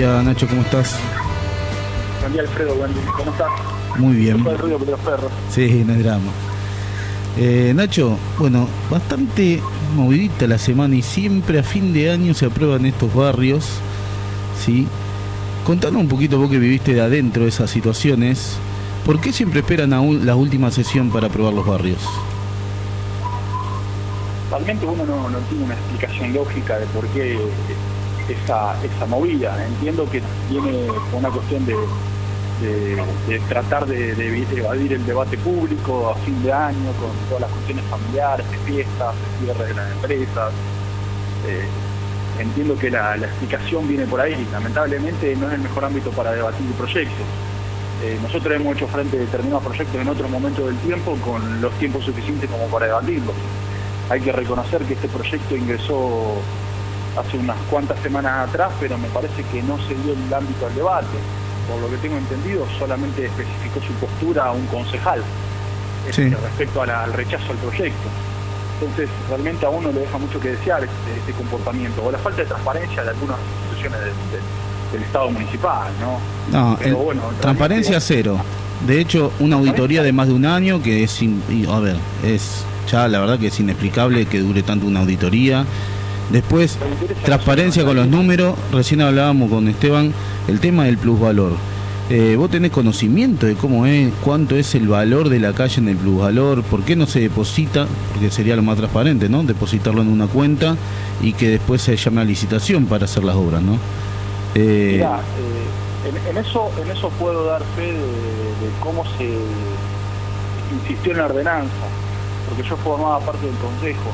Hola Nacho, ¿cómo estás? Buen día, Alfredo, ¿cómo estás? Muy bien. Todo el ruido de los perros. Sí, no es drama. Nacho, bueno, bastante movidita la semana y siempre a fin de año se aprueban estos barrios, ¿sí? Contanos un poquito, vos que viviste de adentro de esas situaciones, ¿por qué siempre esperan a la última sesión para aprobar los barrios? Realmente uno no tiene una explicación lógica de por qué esa movida. Entiendo que viene con una cuestión de tratar de evadir el debate público a fin de año, con todas las cuestiones familiares, de fiestas, de cierre de las empresas. Entiendo que la explicación viene por ahí. Lamentablemente no es el mejor ámbito para debatir proyectos. Nosotros hemos hecho frente a determinados proyectos en otro momento del tiempo con los tiempos suficientes como para debatirlos. Hay que reconocer que este proyecto ingresó hace unas cuantas semanas atrás, pero me parece que no se dio el ámbito al debate. Por lo que tengo entendido, solamente especificó su postura a un concejal Sí. respecto al rechazo al proyecto. Entonces, realmente a uno le deja mucho que desear este comportamiento, o la falta de transparencia de algunas instituciones del Estado municipal, ¿no? No, Pero bueno, transparencia cero. De hecho, una auditoría de más de un año que es, es ya la verdad que es inexplicable que dure tanto una auditoría. Después, transparencia con los números. Recién hablábamos con Esteban el tema del plusvalor. ¿Vos tenés conocimiento de cómo es, cuánto es el valor de la calle en el plusvalor? ¿Por qué no se deposita? Porque sería lo más transparente, ¿no? Depositarlo en una cuenta y que después se llame a licitación para hacer las obras, ¿no? Mirá, en eso puedo dar fe de cómo se insistió en la ordenanza, porque yo formaba parte del consejo.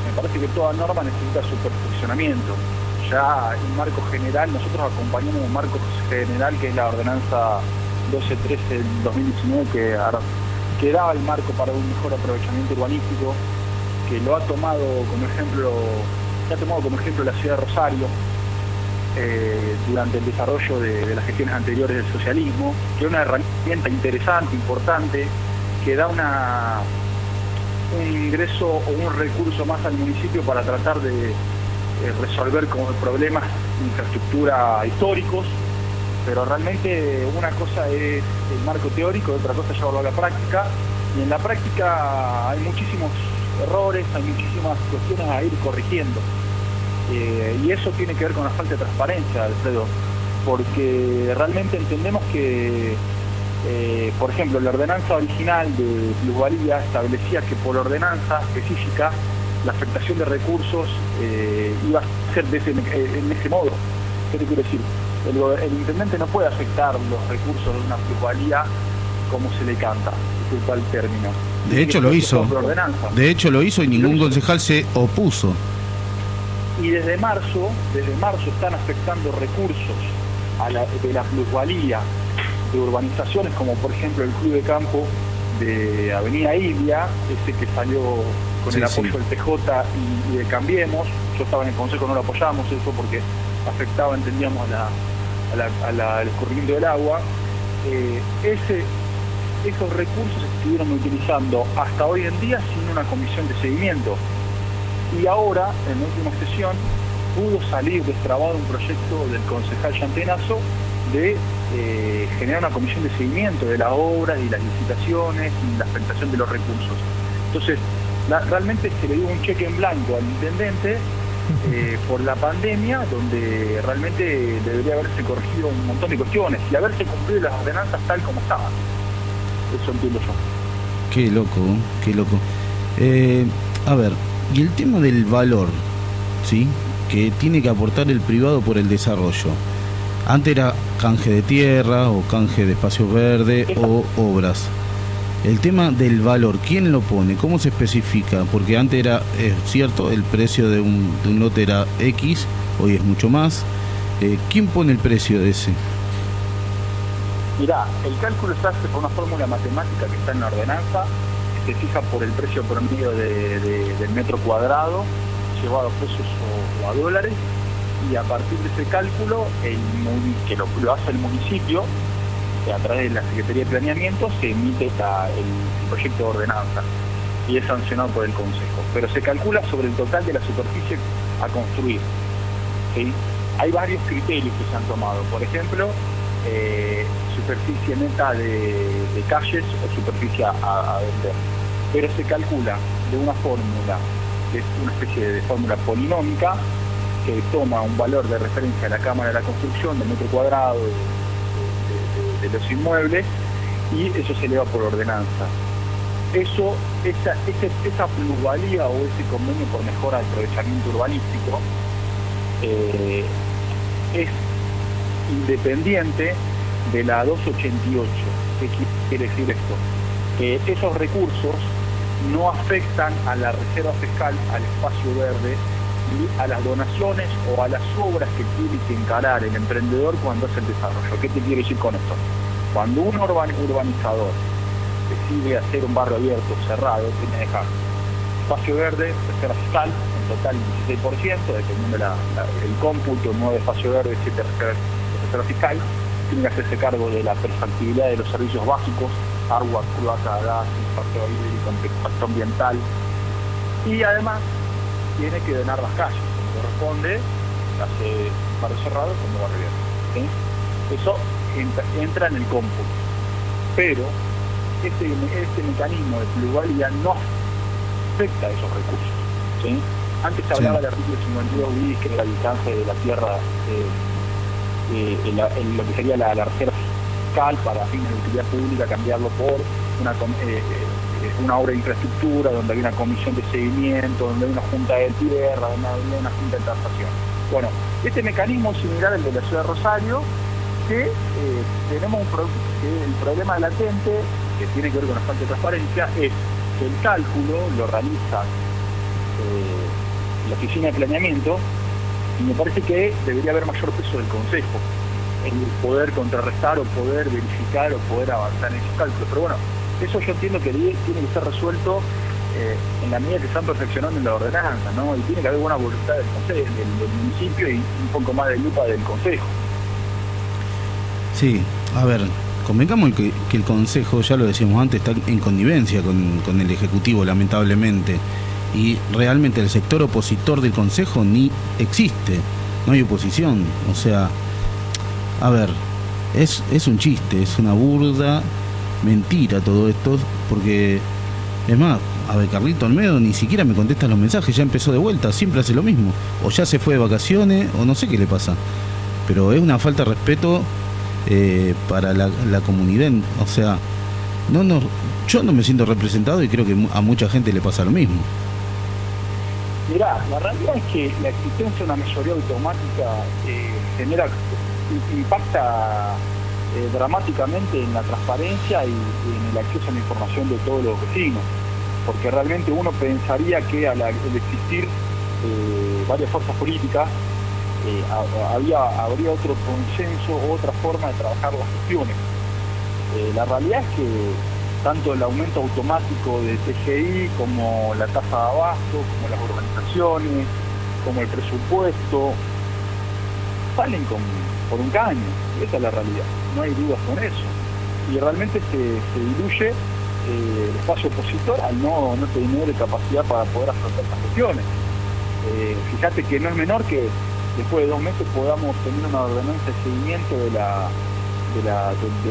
Me parece que toda norma necesita su perfeccionamiento. Ya en marco general, nosotros acompañamos un marco general que es la ordenanza 1213 del 2019 que daba el marco para un mejor aprovechamiento urbanístico, que lo ha tomado como ejemplo, la ciudad de Rosario durante el desarrollo de las gestiones anteriores del socialismo, que es una herramienta interesante, importante, que da un ingreso o un recurso más al municipio para tratar de resolver problemas de infraestructura históricos, pero realmente una cosa es el marco teórico y otra cosa es llevarlo a la práctica, y en la práctica hay muchísimos errores, hay muchísimas cuestiones a ir corrigiendo, y eso tiene que ver con la falta de transparencia, Alfredo, porque realmente entendemos que por ejemplo, la ordenanza original de plusvalía establecía que por ordenanza específica la afectación de recursos iba a ser en ese modo. ¿Qué te quiero decir? El intendente no puede afectar los recursos de una plusvalía como se le canta, disculpa el término. De hecho lo hizo. De hecho lo hizo y ningún concejal se opuso. Y desde marzo están afectando recursos de la plusvalía de urbanizaciones, como por ejemplo el Club de Campo de Avenida Ilia, ese que salió con el apoyo del PJ y de Cambiemos. Yo estaba en el consejo, no lo apoyamos eso porque afectaba, entendíamos, al escurrimiento del agua. Esos recursos se estuvieron utilizando hasta hoy en día sin una comisión de seguimiento, y ahora en la última sesión pudo salir destrabado un proyecto del concejal Yantenazo de generar una comisión de seguimiento de las obras y las licitaciones y la afectación de los recursos. Entonces, realmente se le dio un cheque en blanco al intendente por la pandemia, donde realmente debería haberse corregido un montón de cuestiones y haberse cumplido las ordenanzas tal como estaban. Eso entiendo yo. Qué loco, qué loco. A ver, y el tema del valor, ¿sí? Que tiene que aportar el privado por el desarrollo. Antes era canje de tierra o canje de espacios verdes o obras. El tema del valor, ¿quién lo pone? ¿Cómo se especifica? Porque antes era, es cierto, el precio de un lote era X, hoy es mucho más. ¿Quién pone el precio de ese? Mirá, el cálculo se hace por una fórmula matemática que está en la ordenanza, que se fija por el precio promedio del metro cuadrado, llevado a pesos o a dólares, y a partir de ese cálculo, que lo hace el municipio, a través de la Secretaría de Planeamiento, se emite el proyecto de ordenanza y es sancionado por el Consejo. Pero se calcula sobre el total de la superficie a construir, ¿sí? hay varios criterios que se han tomado. Por ejemplo, superficie neta de calles o superficie a vender. Pero se calcula de una fórmula, que es una especie de fórmula polinómica, que toma un valor de referencia a la Cámara de la Construcción del metro cuadrado de los inmuebles, y eso se eleva por ordenanza. Esa plusvalía o ese convenio por mejora de aprovechamiento urbanístico es independiente de la 288. ¿Qué quiere decir esto? Que esos recursos no afectan a la reserva fiscal, al espacio verde y a las donaciones o a las obras que tiene que encarar el emprendedor cuando hace el desarrollo. ¿Qué te quiero decir con esto? Cuando un urbanizador decide hacer un barrio abierto, cerrado, tiene que dejar espacio verde, reserva fiscal, en total el 16%, dependiendo del cómputo, 9 espacio verde, 7 reserva fiscal, tiene que hacerse cargo de la perfectibilidad de los servicios básicos, agua, cloaca, gas, impacto hídrico, impacto ambiental, y además tiene que donar las calles, como corresponde, hace barrio cerrado como barrio abierto. ¿Sí? Eso entra en el cómputo, pero este mecanismo de plusvalía no afecta a esos recursos. ¿Sí? Antes se hablaba del artículo 52 bis, que era el alcance de la tierra, lo que sería la reserva fiscal para fines de utilidad pública, cambiarlo por una obra de infraestructura, donde hay una comisión de seguimiento, donde hay una junta de tierra, donde hay una junta de tasación. Bueno, este mecanismo es similar al de la ciudad de Rosario, que tenemos el problema latente, que tiene que ver con la falta de transparencia, es que el cálculo lo realiza la oficina de planeamiento, y me parece que debería haber mayor peso del Consejo en poder contrarrestar o poder verificar o poder avanzar en esos cálculos. Pero bueno, eso yo entiendo que tiene que ser resuelto en la medida que están perfeccionando en la ordenanza, ¿no? Y tiene que haber buena voluntad del Consejo, del municipio, y un poco más de lupa del Consejo. Sí, a ver, convengamos que el Consejo, ya lo decíamos antes, está en connivencia con el Ejecutivo, lamentablemente. Y realmente el sector opositor del Consejo ni existe, no hay oposición. O sea, a ver, es un chiste, es una burda mentira todo esto, porque es más, a ver, Carlito Olmedo ni siquiera me contesta los mensajes, ya empezó de vuelta, siempre hace lo mismo, o ya se fue de vacaciones, o no sé qué le pasa, pero es una falta de respeto para la comunidad. O sea, yo no me siento representado, y creo que a mucha gente le pasa lo mismo. Mirá, la realidad es que la existencia de una mayoría automática impacta dramáticamente en la transparencia y en el acceso a la información de todos los vecinos, porque realmente uno pensaría que al existir varias fuerzas políticas habría otro consenso, otra forma de trabajar las cuestiones. La realidad es que tanto el aumento automático de TGI, como la tasa de abasto, como las urbanizaciones, como el presupuesto, salen por un caño. Esa es la realidad, no hay dudas con eso. Y realmente se diluye el espacio opositor al no tener capacidad para poder afrontar estas cuestiones. Fíjate que no es menor que después de 2 meses podamos tener una ordenanza de seguimiento de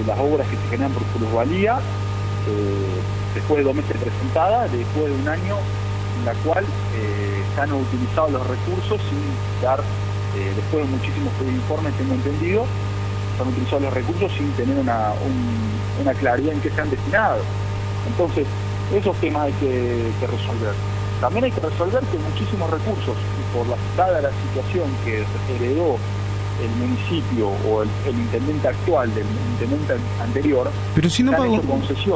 las obras que se generan por plusvalía, después de 2 meses presentada, después de un año en la cual se han utilizado los recursos sin dar, después de muchísimos informes, tengo entendido, se han utilizado los recursos sin tener una claridad en qué se han destinado. Entonces, esos temas hay que resolver. También hay que resolver que muchísimos recursos, dada la situación que heredó el municipio o el intendente actual del intendente anterior, pero si no pago,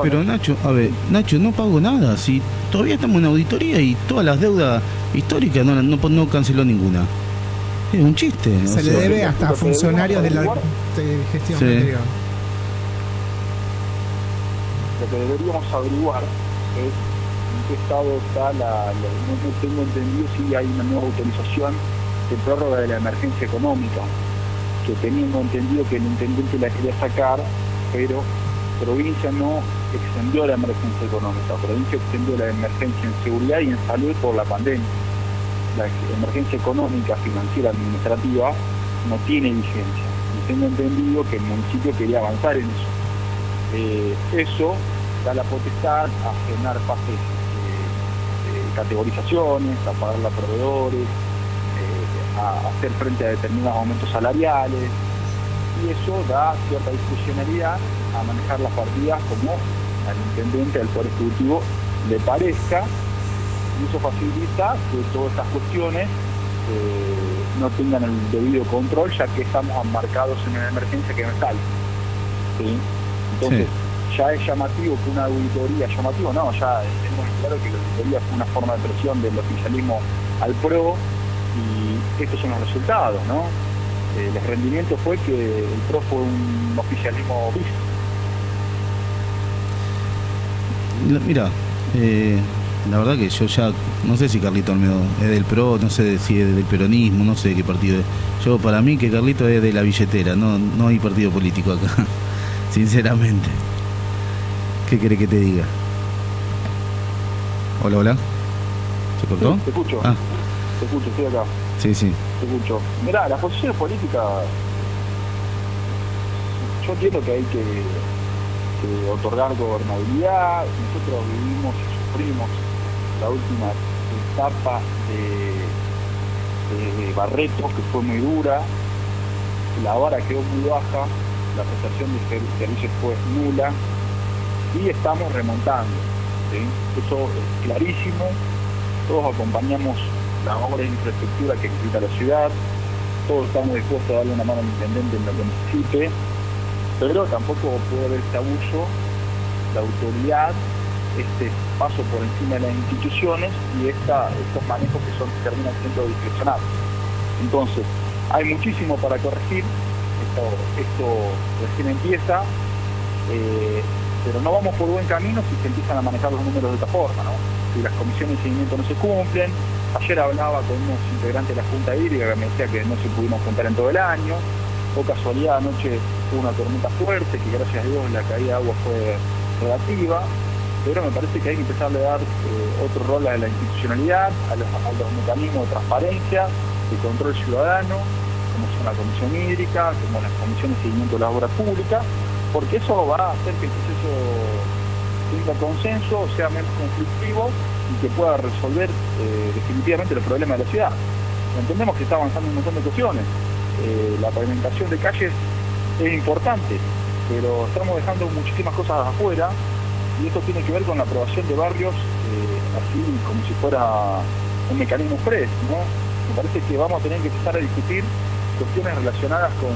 pero Nacho, no pago nada, si todavía estamos en auditoría y todas las deudas históricas no canceló ninguna. Es un chiste. Se le debe hasta a funcionarios de la gestión anterior. Lo que deberíamos averiguar es en qué estado está no tengo entendido si hay una nueva autorización de prórroga de la emergencia económica, que teniendo entendido que el intendente la quería sacar, pero provincia no extendió la emergencia económica, provincia extendió la emergencia en seguridad y en salud por la pandemia. La emergencia económica, financiera, administrativa, no tiene vigencia. Y tengo entendido que el municipio quería avanzar en eso. Eso da la potestad a frenar fases de categorizaciones, a pagarle a proveedores, a hacer frente a determinados aumentos salariales, y eso da cierta discrecionalidad a manejar las partidas como al intendente del Poder Ejecutivo le parezca, y eso facilita que todas estas cuestiones no tengan el debido control, ya que estamos marcados en una emergencia que no es tal. ¿Sí? Entonces, ya es llamativo que una auditoría, ya tenemos claro que la auditoría fue una forma de presión del oficialismo al PRO, y estos son los resultados, ¿no? El rendimiento fue que el PRO fue un oficialismo bis. Mira, la verdad que yo ya no sé si Carlito Olmedo es del PRO, no sé si es del peronismo, no sé de qué partido es. Yo, para mí, que Carlito es de la billetera, no hay partido político acá, sinceramente. ¿Qué querés que te diga? Hola. ¿Se cortó? Sí, te escucho. Te escucho, estoy acá. Sí. Te escucho. Mirá, las posiciones políticas, yo entiendo que hay que otorgar gobernabilidad. Nosotros vivimos y sufrimos la última etapa de Barreto, que fue muy dura, la vara quedó muy baja, la prestación de servicios fue nula, y estamos remontando, ¿sí? Eso es clarísimo. Todos acompañamos las obras de infraestructura que necesita la ciudad, todos estamos dispuestos a darle una mano al intendente en lo que necesite, pero tampoco puede haber este abuso, la autoridad, este paso por encima de las instituciones y estos manejos que terminan siendo discrecionales. Entonces, hay muchísimo para corregir, esto recién empieza, pero no vamos por buen camino si se empiezan a manejar los números de esta forma, ¿no? Si las comisiones de seguimiento no se cumplen. Ayer hablaba con unos integrantes de la Junta Hídrica que me decía que no se pudieron juntar en todo el año. Por casualidad, anoche hubo una tormenta fuerte, que gracias a Dios la caída de agua fue relativa, pero me parece que hay que empezarle a dar otro rol a la institucionalidad, a los mecanismos de transparencia, de control ciudadano, como son la Comisión Hídrica, como las comisiones de seguimiento de las obras públicas, porque eso va a hacer que el proceso tenga consenso, sea menos conflictivo y que pueda resolver definitivamente los problemas de la ciudad. Entendemos que está avanzando un montón de cuestiones. La pavimentación de calles es importante, pero estamos dejando muchísimas cosas afuera, y esto tiene que ver con la aprobación de barrios así como si fuera un mecanismo express, ¿no? Me parece que vamos a tener que empezar a discutir cuestiones relacionadas con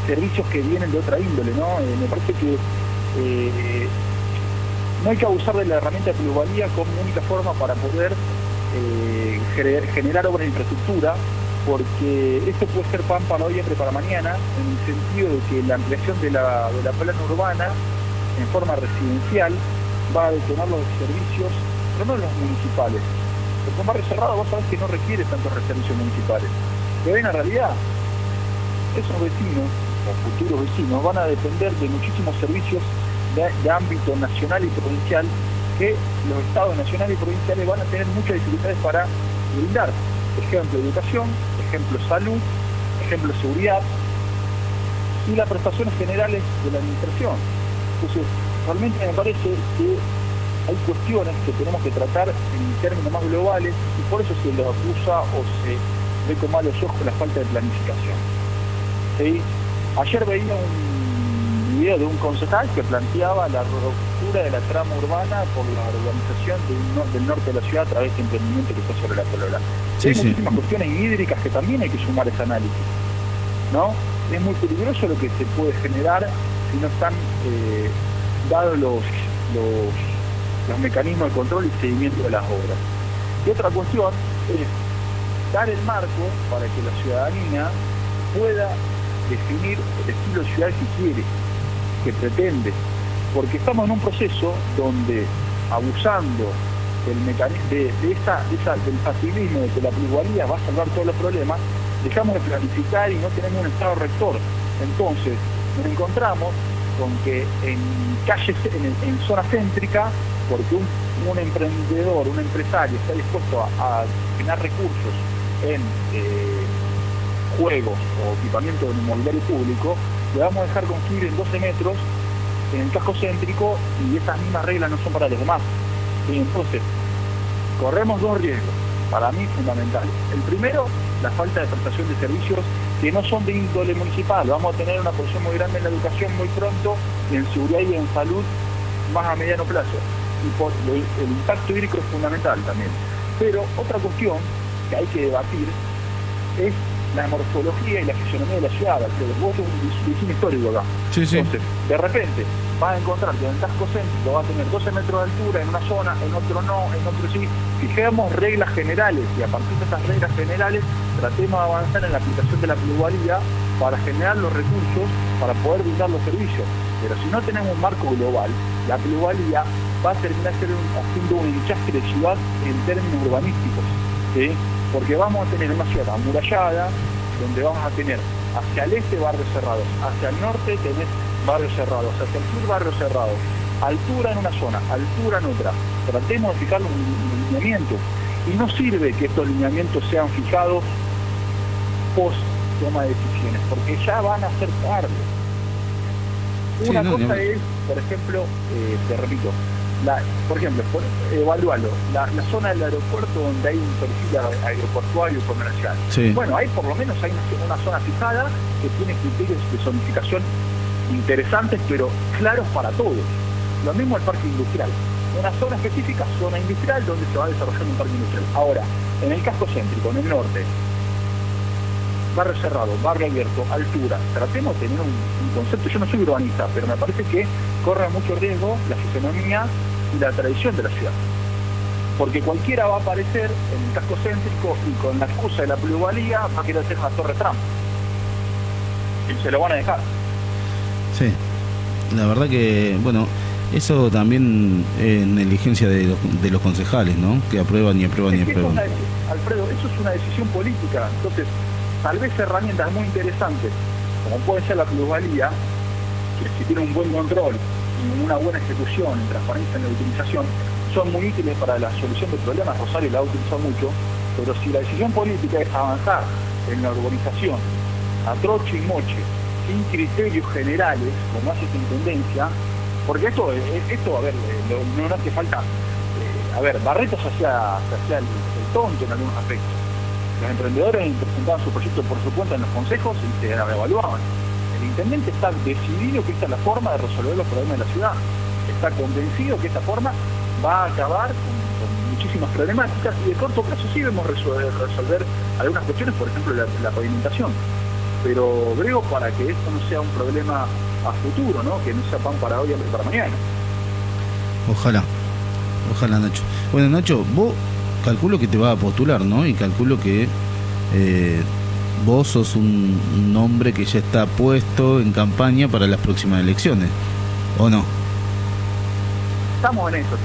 servicios que vienen de otra índole, ¿no? Me parece que no hay que abusar de la herramienta de plusvalía como única forma para poder generar obras de infraestructura, porque esto puede ser pan para hoy, hambre para mañana, en el sentido de que la ampliación de la plana urbana en forma residencial va a detonar los servicios, pero no los municipales. Porque un barrio cerrado vos sabés que no requiere tantos servicios municipales. Pero en la realidad, esos vecinos, o futuros vecinos, van a depender de muchísimos servicios de ámbito nacional y provincial que los estados nacionales y provinciales van a tener muchas dificultades para brindar. Ejemplo, educación, ejemplo, salud, ejemplo, seguridad y las prestaciones generales de la administración. Entonces, realmente me parece que hay cuestiones que tenemos que tratar en términos más globales, y por eso se lo acusa o se ve con malos ojos la falta de planificación. ¿Sí? Ayer veía un video de un concejal que planteaba la ruptura de la trama urbana por la urbanización del norte de la ciudad a través de emprendimiento que está sobre la Colorada. Hay muchísimas cuestiones hídricas que también hay que sumar a ese análisis, ¿no? Es muy peligroso lo que se puede generar si no están dados los mecanismos de control y seguimiento de las obras. Y otra cuestión es dar el marco para que la ciudadanía pueda definir el estilo de ciudad que quiere, que pretende, porque estamos en un proceso donde, abusando del mecanismo del facilismo de que la plusvalía va a salvar todos los problemas, dejamos de planificar y no tenemos un estado rector. Entonces nos encontramos con que en calles, en zona céntrica, porque un emprendedor, un empresario está dispuesto a destinar recursos en juegos o equipamiento de mobiliario público, le vamos a dejar construir en 12 metros en el casco céntrico y esas mismas reglas no son para los demás. Y entonces, corremos dos riesgos, para mí fundamentales. El primero, la falta de prestación de servicios que no son de índole municipal. Vamos a tener una porción muy grande en la educación muy pronto y en seguridad y en salud más a mediano plazo. Y el impacto hídrico es fundamental también. Pero otra cuestión que hay que debatir es la morfología y la fisonomía de la ciudad. Vos sos un vecino histórico acá. Sí, sí. Entonces, de repente, vas a encontrar que en el casco céntrico va a tener 12 metros de altura en una zona, en otro no, en otro sí. Fijemos reglas generales y a partir de esas reglas generales tratemos de avanzar en la aplicación de la plusvalía para generar los recursos para poder brindar los servicios. Pero si no tenemos un marco global, la plusvalía va a terminar haciendo un enchastre de ciudad en términos urbanísticos, ¿sí? Porque vamos a tener una ciudad amurallada, donde vamos a tener hacia el este barrios cerrados, hacia el norte tenés barrios cerrados, hacia el sur barrios cerrados, altura en una zona, altura en otra. Tratemos de fijar un lineamiento. Y no sirve que estos lineamientos sean fijados post toma de decisiones, porque ya van a ser tarde. Una cosa es, por ejemplo, te repito, por ejemplo, evaluarlo, la zona del aeropuerto donde hay un perfil aeroportuario y comercial. Sí. Bueno, ahí por lo menos hay una zona fijada que tiene criterios de zonificación interesantes, pero claros para todos. Lo mismo el parque industrial. Una zona específica, zona industrial, donde se va a desarrollar un parque industrial. Ahora, en el casco céntrico, en el norte, barrio cerrado, barrio abierto, altura, tratemos de tener un concepto. Yo no soy urbanista, pero me parece que corre mucho riesgo la fisonomía y la tradición de la ciudad. Porque cualquiera va a aparecer en el casco céntrico y con la excusa de la plusvalía va a querer hacer una torre Trump. Y se lo van a dejar. Sí, la verdad que, bueno, eso también es negligencia de los concejales, ¿no? Que aprueban y aprueban y aprueban. Alfredo, eso es una decisión política. Entonces, tal vez herramientas muy interesantes, como puede ser la plusvalía, que si tiene un buen control y una buena ejecución y transparencia en la utilización, son muy útiles para la solución de problemas. Rosario la ha utilizado mucho, pero si la decisión política es avanzar en la urbanización a troche y moche, sin criterios generales, como hace esta intendencia, porque esto a ver, no hace falta, Barreto se hacía el tonto en algunos aspectos. Los emprendedores presentaban su proyecto por su cuenta en los consejos y se evaluaban. El intendente está decidido que esta es la forma de resolver los problemas de la ciudad. Está convencido que esta forma va a acabar con muchísimas problemáticas y de corto plazo sí debemos resolver algunas cuestiones, por ejemplo la pavimentación. Pero brego para que esto no sea un problema a futuro, ¿no? Que no sea pan para hoy, hambre para mañana. Ojalá, Nacho. Bueno, Nacho, vos calculo que te vas a postular, ¿no? Y calculo que vos sos un hombre que ya está puesto en campaña para las próximas elecciones, ¿o no? Estamos en eso.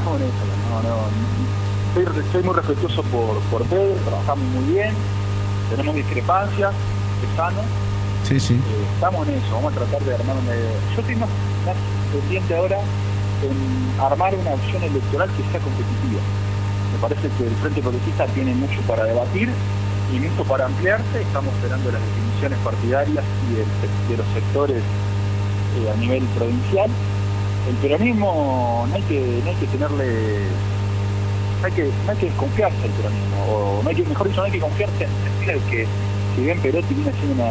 Soy muy respetuoso por Pedro, trabajamos muy bien, tenemos discrepancias, es sano. Sí. Estamos en eso, vamos a tratar de armar yo estoy más pendiente ahora en armar una opción electoral que sea competitiva. Me parece que el Frente Progresista tiene mucho para debatir y mucho para ampliarse. Estamos esperando las definiciones partidarias y de los sectores a nivel provincial. El peronismo no hay que tenerle, no hay que desconfiarse del peronismo, o mejor dicho, no hay que confiarse en el sentido de que si bien Perotti viene haciendo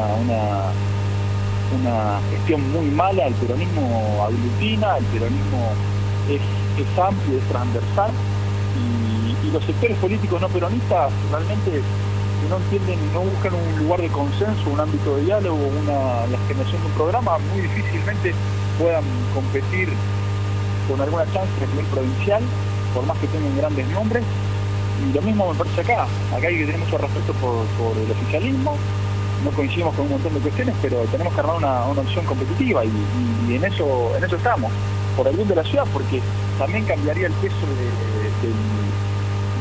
una gestión muy mala, el peronismo aglutina, el peronismo es amplio, es transversal, y los sectores políticos no peronistas realmente no entienden, no buscan un lugar de consenso, un ámbito de diálogo, la generación de un programa, muy difícilmente puedan competir con alguna chance a nivel provincial, por más que tengan grandes nombres. Y lo mismo me parece acá hay que tener mucho respeto por el oficialismo, no coincidimos con un montón de cuestiones, pero tenemos que armar una opción competitiva y en eso estamos, por el bien de la ciudad, porque también cambiaría el peso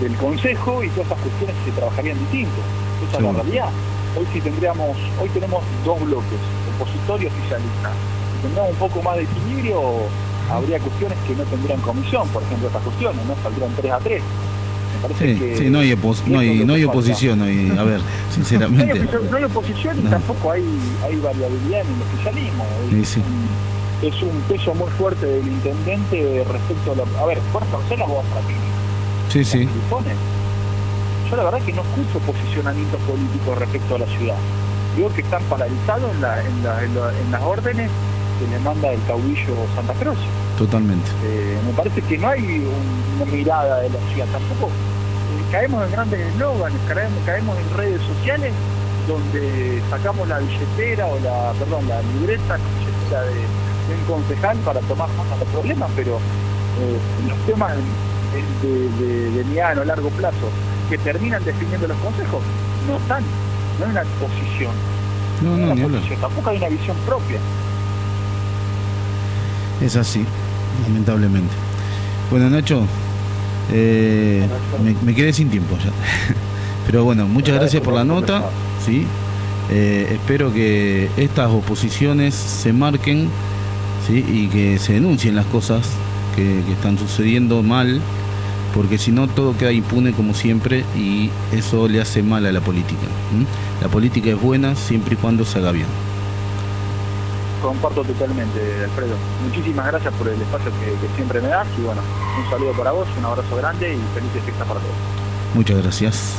del Consejo y todas estas cuestiones se trabajarían distintos. Esa es la realidad. Hoy tenemos dos bloques, opositor y oficialista. Si tendríamos un poco más de equilibrio, habría cuestiones que no tendrían comisión, por ejemplo, estas cuestiones, ¿no? Saldrían 3-3. Me parece que no hay oposición, a ver, sinceramente. No hay oposición y tampoco hay variabilidad en el oficialismo. Es un peso muy fuerte del intendente respecto a la... A ver, ¿cuántas personas vos para ti? Sí. Yo la verdad que no escucho posicionamientos políticos respecto a la ciudad. Digo que están paralizados en las órdenes que le manda el caudillo Santa Cruz. Totalmente. Me parece que no hay una mirada de la ciudad. Tampoco caemos en grandes eslóganes, caemos en redes sociales donde sacamos la billetera la libreta de un concejal para tomar nota de los problemas, pero los temas de mediano, largo plazo que terminan definiendo los consejos no hay una posición. Tampoco hay una visión propia. Es así, lamentablemente. Bueno, Nacho, me quedé sin tiempo ya. Pero bueno, muchas gracias por la nota. ¿Sí? Espero que estas oposiciones se marquen, ¿sí? Y que se denuncien las cosas que están sucediendo mal, porque si no todo queda impune como siempre y eso le hace mal a la política. La política es buena siempre y cuando se haga bien. Comparto totalmente, Alfredo. Muchísimas gracias por el espacio que siempre me das y bueno, un saludo para vos, un abrazo grande y felices fiestas para todos. Muchas gracias.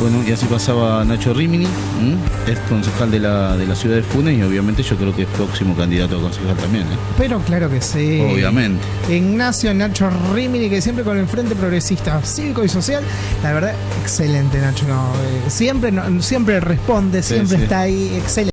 Bueno, y así pasaba Nacho Rimini, es concejal de la ciudad de Funes y obviamente yo creo que es próximo candidato a concejal también. Pero claro que sí. Obviamente. Ignacio Nacho Rimini, que siempre con el Frente Progresista Cívico y Social, la verdad, excelente Nacho. Siempre responde, siempre está ahí, excelente.